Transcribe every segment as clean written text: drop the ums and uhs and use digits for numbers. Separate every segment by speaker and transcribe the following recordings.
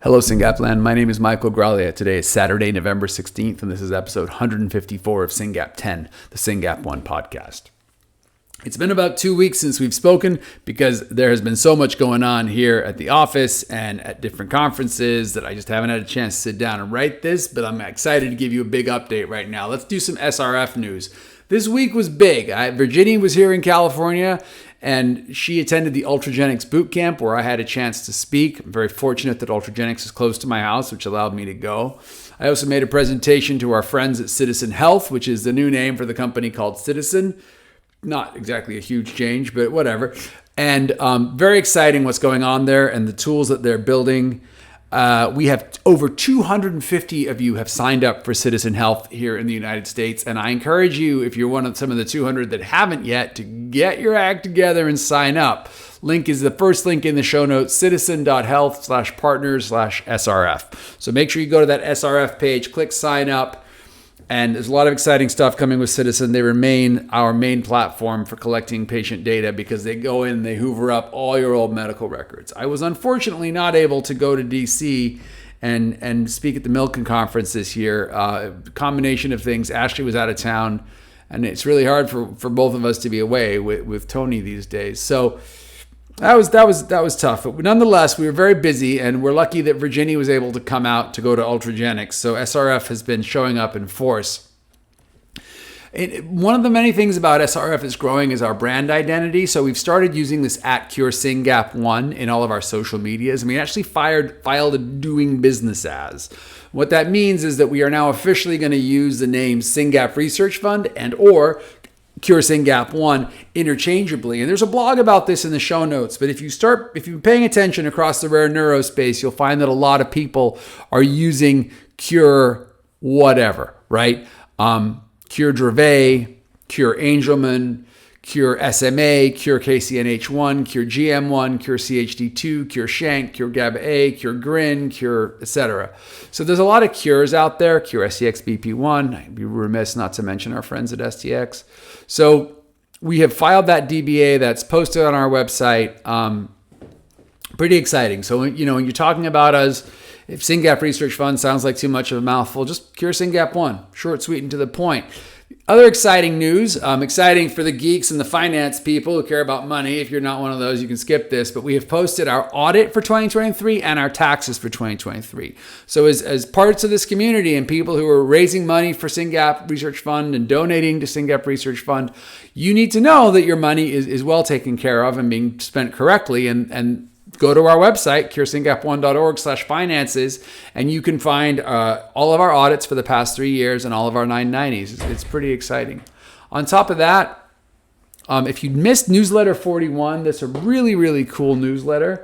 Speaker 1: Hello, Syngap.Land. My name is Michael Graglia. Today is Saturday, November 16th, and this is episode 154 of Syngap.10, the Syngap1 podcast. It's been about 2 weeks since we've spoken because there has been so much going on here at the office and at different conferences that I just haven't had a chance to sit down and write this, but I'm excited to give you a big update right now. Let's do some SRF news. This week was big. Virginia was here in California, and she attended the Ultragenics boot camp where I had a chance to speak. I'm very fortunate that Ultragenics is close to my house, which allowed me to go. I also made a presentation to our friends at Citizen Health, which is the new name for the company called Citizen. Not exactly a huge change, but whatever. And very exciting what's going on there and the tools that they're building. We have over 250 of you have signed up for Citizen Health here in the United States. And I encourage you, if you're one of some of the 200 that haven't yet, to get your act together and sign up. Link is the first link in the show notes, citizen.health/partners/SRF. So make sure you go to that SRF page, click sign up. And there's a lot of exciting stuff coming with Citizen. They remain our main platform for collecting patient data because they go in, they hoover up all your old medical records. I was unfortunately not able to go to DC and speak at the Milken conference this year. Combination of things. Ashley was out of town, and it's really hard for both of us to be away with Tony these days. So that was tough. But nonetheless, we were very busy, and we're lucky that Virginia was able to come out to go to Ultragenics. So SRF has been showing up in force. One of the many things about SRF is growing is our brand identity. So we've started using this @CureSyngap1 in all of our social medias, and we actually filed a doing business as. What that means is that we are now officially going to use the name Syngap Research Fund and or Cure Syngap1 interchangeably. And there's a blog about this in the show notes. But if you're paying attention across the rare neuro space, you'll find that a lot of people are using Cure whatever, right? Cure Dravet, Cure Angelman, Cure SMA, Cure KCNH1, Cure GM1, Cure CHD2, Cure Shank, Cure GABA-A, Cure GRIN, Cure, etc. So there's a lot of cures out there. Cure STX-BP1. I'd be remiss not to mention our friends at STX. So we have filed that DBA that's posted on our website. Pretty exciting. So, when you're talking about us, if Syngap Research Fund sounds like too much of a mouthful, just Cure Syngap1. Short, sweet, and to the point. Other exciting news, exciting for the geeks and the finance people who care about money. If you're not one of those, you can skip this. But we have posted our audit for 2023 and our taxes for 2023. So as parts of this community and people who are raising money for Syngap Research Fund and donating to Syngap Research Fund, you need to know that your money is well taken care of and being spent correctly. And go to our website, curesyngap1.org/finances, and you can find all of our audits for the past 3 years and all of our 990s. It's pretty exciting. On top of that, if you missed newsletter 41, that's a really, really cool newsletter.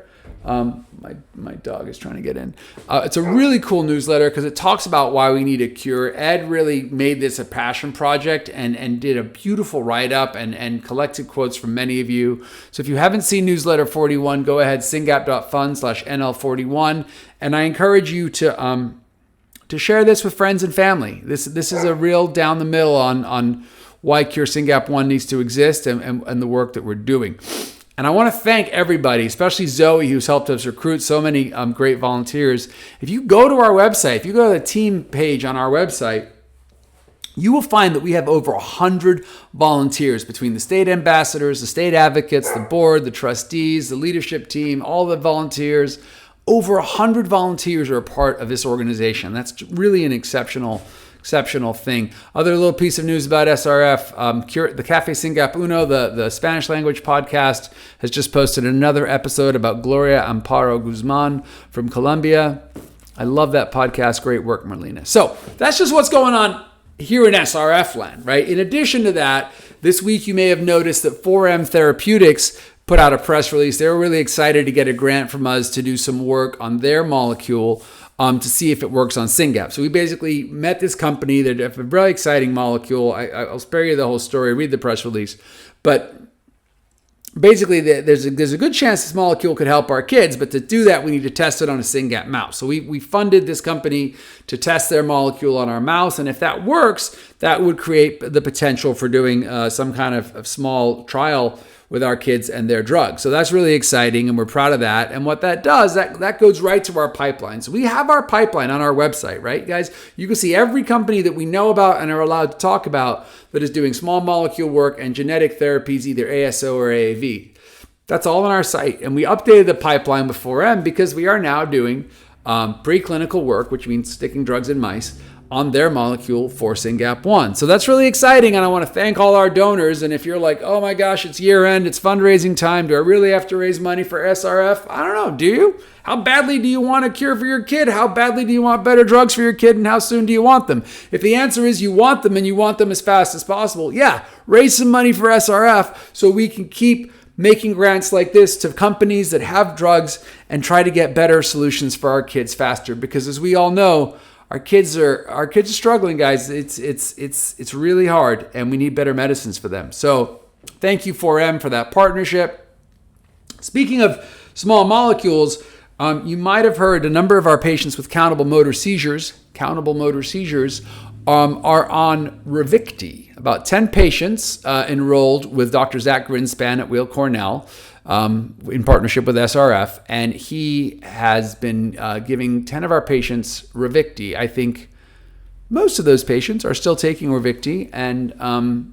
Speaker 1: My dog is trying to get in. It's a really cool newsletter because it talks about why we need a cure. Ed really made this a passion project and did a beautiful write-up and collected quotes from many of you. So if you haven't seen newsletter 41, go ahead, Syngap.Fund/NL41. And I encourage you to share this with friends and family. This is a real down the middle on why Cure Syngap1 needs to exist and the work that we're doing. And I want to thank everybody, especially Zoe, who's helped us recruit so many great volunteers. If you go to our website, if you go to the team page on our website, you will find that we have over 100 volunteers between the state ambassadors, the state advocates, the board, the trustees, the leadership team, all the volunteers. Over 100 volunteers are a part of this organization. That's really an exceptional thing. Other little piece of news about SRF, the Cafe Syngap Uno, the Spanish language podcast, has just posted another episode about Gloria Amparo Guzman from Colombia. I love that podcast. Great work, Marlena. So that's just what's going on here in SRF land, right? In addition to that, this week you may have noticed that 4M Therapeutics put out a press release. They were really excited to get a grant from us to do some work on their molecule to see if it works on Syngap. So we basically met this company. They have a really exciting molecule. I'll spare you the whole story. Read the press release. But basically, there's a good chance this molecule could help our kids. But to do that, we need to test it on a Syngap mouse. So we funded this company to test their molecule on our mouse. And if that works, that would create the potential for doing some kind of small trial with our kids and their drugs. So that's really exciting, and we're proud of that. And what that does, that goes right to our pipeline. So we have our pipeline on our website, right, guys? You can see every company that we know about and are allowed to talk about that is doing small molecule work and genetic therapies, either ASO or AAV. That's all on our site. And we updated the pipeline with 4M because we are now doing preclinical work, which means sticking drugs in mice, on their molecule for SYNGAP1. So that's really exciting, and I want to thank all our donors. And if you're like, oh my gosh, it's year end, it's fundraising time, do I really have to raise money for SRF? I don't know, do you? How badly do you want a cure for your kid? How badly do you want better drugs for your kid, and how soon do you want them? If the answer is you want them and you want them as fast as possible, yeah, raise some money for SRF so we can keep making grants like this to companies that have drugs and try to get better solutions for our kids faster. Because as we all know, our kids are struggling, guys. It's really hard, and we need better medicines for them. So thank you 4M for that partnership. Speaking of small molecules, you might have heard a number of our patients with countable motor seizures are on Ravicti. About 10 patients enrolled with Dr. Zach Grinspan at Weill Cornell in partnership with SRF, and he has been giving 10 of our patients Ravicti. I think most of those patients are still taking Ravicti, and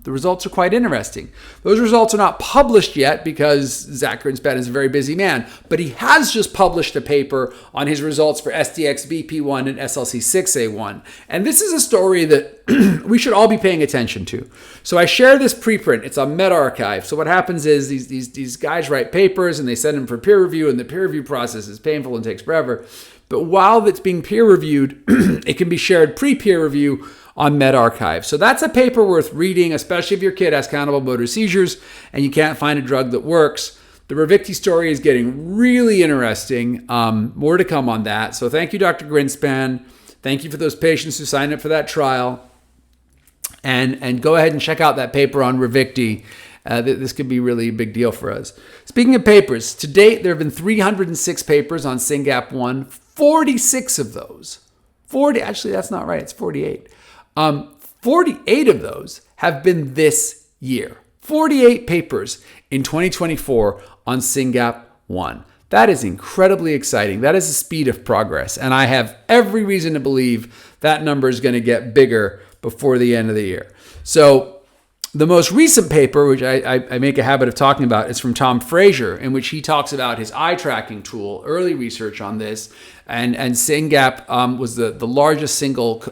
Speaker 1: the results are quite interesting. Those results are not published yet because Zach Grinspan is a very busy man, but he has just published a paper on his results for SDX-BP1 and SLC6A1. And this is a story that we should all be paying attention to. So I share this preprint. It's on medRxiv. So what happens is these guys write papers and they send them for peer review, and the peer review process is painful and takes forever. But while it's being peer reviewed, it can be shared pre-peer review on medRxiv. So that's a paper worth reading, especially if your kid has countable motor seizures and you can't find a drug that works. The Ravicti story is getting really interesting. More to come on that. So thank you, Dr. Grinspan. Thank you for those patients who signed up for that trial. And go ahead and check out that paper on Ravicti. This could be really a big deal for us. Speaking of papers, to date, there have been 306 papers on SYNGAP1. 46 of those, 40, actually that's not right, it's 48. 48 of those have been this year. 48 papers in 2024 on SYNGAP1. That is incredibly exciting. That is the speed of progress. And I have every reason to believe that number is going to get bigger before the end of the year. So the most recent paper, which I make a habit of talking about, is from Tom Frazier, in which he talks about his eye tracking tool, early research on this, and Syngap was the largest single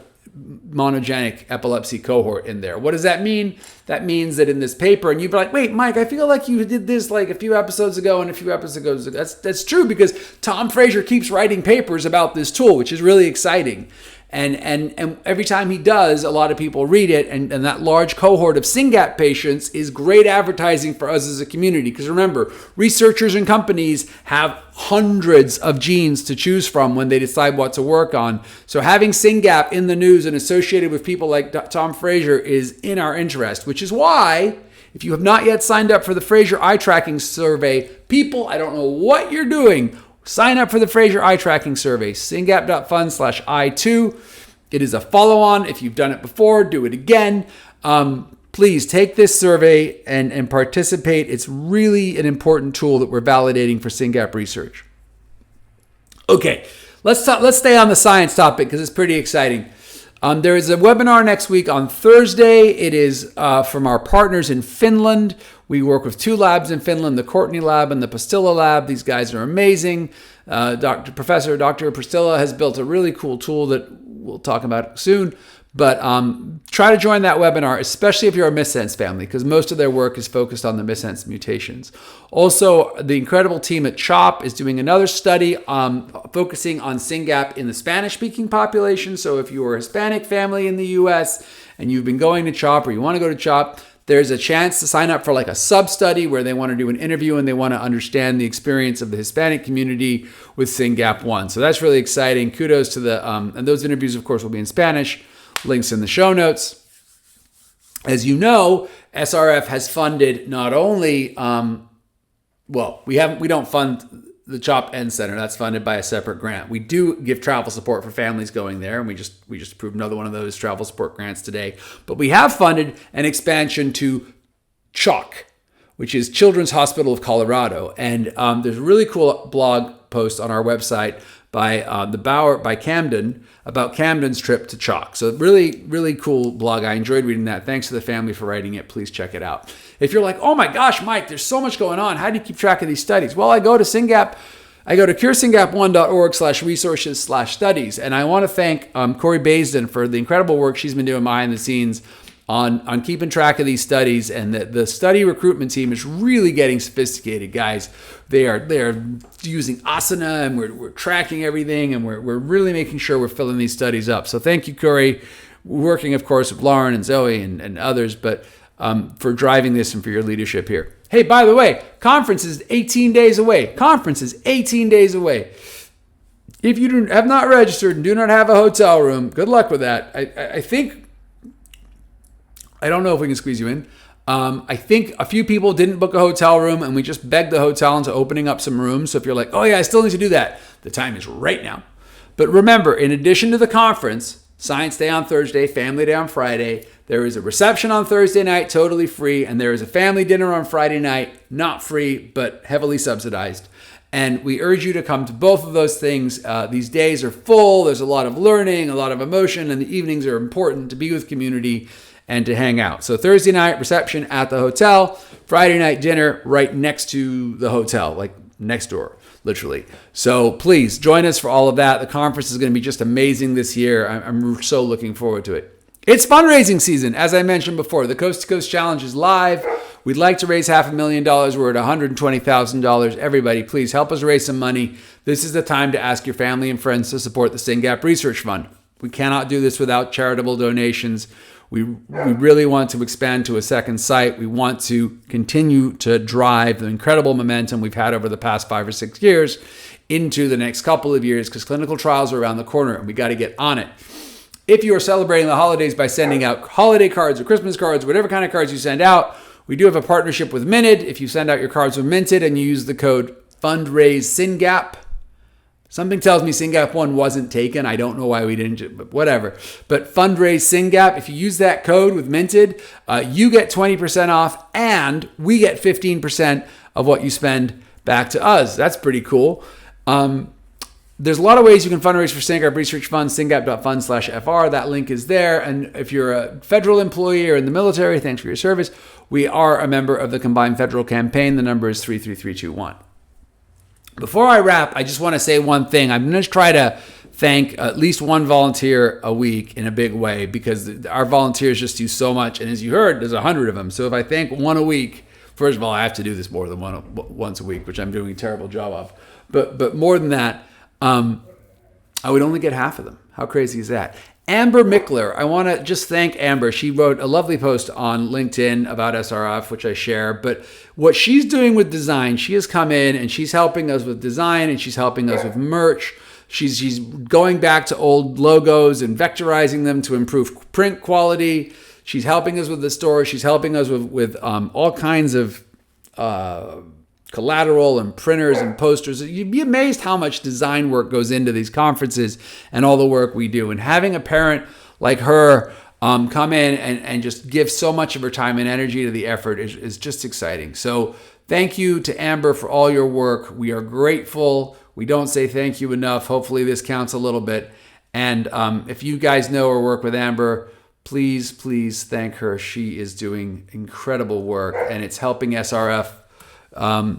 Speaker 1: monogenic epilepsy cohort in there. What does that mean? That means that in this paper, and you'd be like, wait, Mike, I feel like you did this like a few episodes ago and a few episodes ago. That's true, because Tom Frazier keeps writing papers about this tool, which is really exciting. And every time he does, a lot of people read it, and that large cohort of SYNGAP patients is great advertising for us as a community. Because remember, researchers and companies have hundreds of genes to choose from when they decide what to work on. So having SYNGAP in the news and associated with people like Tom Frazier is in our interest, which is why, if you have not yet signed up for the Frazier Eye Tracking Survey, people, I don't know what you're doing, sign up for the Frazier Eye Tracking Survey, Syngap.Fund/I2. It is a follow-on. If you've done it before, do it again. Please take this survey and participate. It's really an important tool that we're validating for SYNGAP research. Okay, let's stay on the science topic because it's pretty exciting. There is a webinar next week on Thursday. It is from our partners in Finland. We work with two labs in Finland, the Courtney Lab and the Pastilla Lab. These guys are amazing. Dr. Pastilla has built a really cool tool that we'll talk about soon. But try to join that webinar, especially if you're a missense family, because most of their work is focused on the missense mutations. Also, the incredible team at CHOP is doing another study focusing on SYNGAP in the Spanish-speaking population. So if you are a Hispanic family in the U.S. and you've been going to CHOP or you want to go to CHOP, there's a chance to sign up for like a sub-study where they want to do an interview and they want to understand the experience of the Hispanic community with SYNGAP1. So that's really exciting. Kudos to the, and those interviews, of course, will be in Spanish. Links in the show notes. As you know, SRF has funded not only, we don't fund the CHOP End Center. That's funded by a separate grant. We do give travel support for families going there, and we just approved another one of those travel support grants today. But we have funded an expansion to CHOC, which is Children's Hospital of Colorado. And there's a really cool blog post on our website by Camden about Camden's trip to CHOC. So really, really cool blog. I enjoyed reading that. Thanks to the family for writing it. Please check it out. If you're like, oh my gosh, Mike, there's so much going on. How do you keep track of these studies? Well, I go to curesyngap1.org/resources/studies. And I want to thank Corey Baisden for the incredible work she's been doing behind the scenes on keeping track of these studies. And the study recruitment team is really getting sophisticated, guys. They're using asana, and we're tracking everything, and we're really making sure we're filling these studies up. So thank you, Corey. We're working, of course, with Lauren and Zoe and others, but for driving this and for your leadership here. Hey, by the way, conference is 18 days away. If you have not registered and do not have a hotel room, good luck with that. I don't know if we can squeeze you in. I think a few people didn't book a hotel room, and we just begged the hotel into opening up some rooms. So if you're like, oh yeah, I still need to do that, the time is right now. But remember, in addition to the conference, Science Day on Thursday, Family Day on Friday, there is a reception on Thursday night, totally free, and there is a family dinner on Friday night, not free, but heavily subsidized. And we urge you to come to both of those things. These days are full. There's a lot of learning, a lot of emotion, and the evenings are important to be with community and to hang out. So Thursday night, reception at the hotel. Friday night, dinner right next to the hotel, like next door, literally. So please join us for all of that. The conference is going to be just amazing this year. I'm so looking forward to it. It's fundraising season. As I mentioned before, the Coast to Coast Challenge is live. We'd like to raise $500,000. We're at $120,000. Everybody, please help us raise some money. This is the time to ask your family and friends to support the SYNGAP Research Fund. We cannot do this without charitable donations. We really want to expand to a second site. We want to continue to drive the incredible momentum we've had over the past 5 or 6 years into the next couple of years, because clinical trials are around the corner and we got to get on it. If you are celebrating the holidays by sending out holiday cards or Christmas cards, whatever kind of cards you send out, we do have a partnership with Minted. If you send out your cards with Minted and you use the code FUNDRAISING, something tells me Syngap1 wasn't taken. I don't know why we didn't, but whatever. But FUNDRAISING, if you use that code with Minted, you get 20% off and we get 15% of what you spend back to us. That's pretty cool. There's a lot of ways you can fundraise for Syngap Research Fund, Syngap.Fund/FR. That link is there. And if you're a federal employee or in the military, thanks for your service. We are a member of the Combined Federal Campaign. The number is 33321. Before I wrap, I just want to say one thing. I'm going to try to thank at least one volunteer a week in a big way, because our volunteers just do so much. And as you heard, there's 100 of them. So if I thank one a week, first of all, I have to do this more than once a week, which I'm doing a terrible job of. But more than that, I would only get half of them. How crazy is that? Amber Mickler, I want to just thank Amber. She wrote a lovely post on LinkedIn about SRF, which I share. But what she's doing with design, she has come in and she's helping us with design and she's helping us with merch. She's going back to old logos and vectorizing them to improve print quality. She's helping us with the store. She's helping us with all kinds of collateral and printers and posters. You'd be amazed how much design work goes into these conferences and all the work we do. And having a parent like her come in and just give so much of her time and energy to the effort is just exciting. So thank you to Amber for all your work. We are grateful. We don't say thank you enough. Hopefully this counts a little bit. And if you guys know or work with Amber, please thank her. She is doing incredible work and it's helping SRF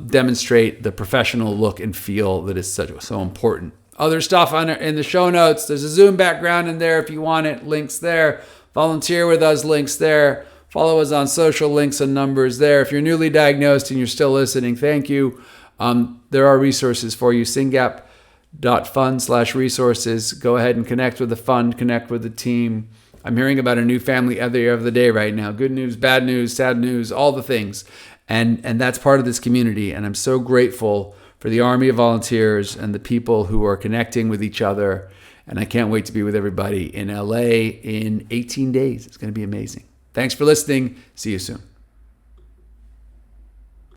Speaker 1: demonstrate the professional look and feel that is so important. Other stuff in the show notes. There's a Zoom background in there if you want it. Links there. Volunteer with us. Links there. Follow us on social. Links and numbers there. If you're newly diagnosed and you're still listening, thank you. There are resources for you. Syngap.Fund/resources. Go ahead and connect with the fund. Connect with the team. I'm hearing about a new family every other day right now. Good news, bad news, sad news, all the things. And that's part of this community. And I'm so grateful for the army of volunteers and the people who are connecting with each other. And I can't wait to be with everybody in LA in 18 days. It's going to be amazing. Thanks for listening. See you soon.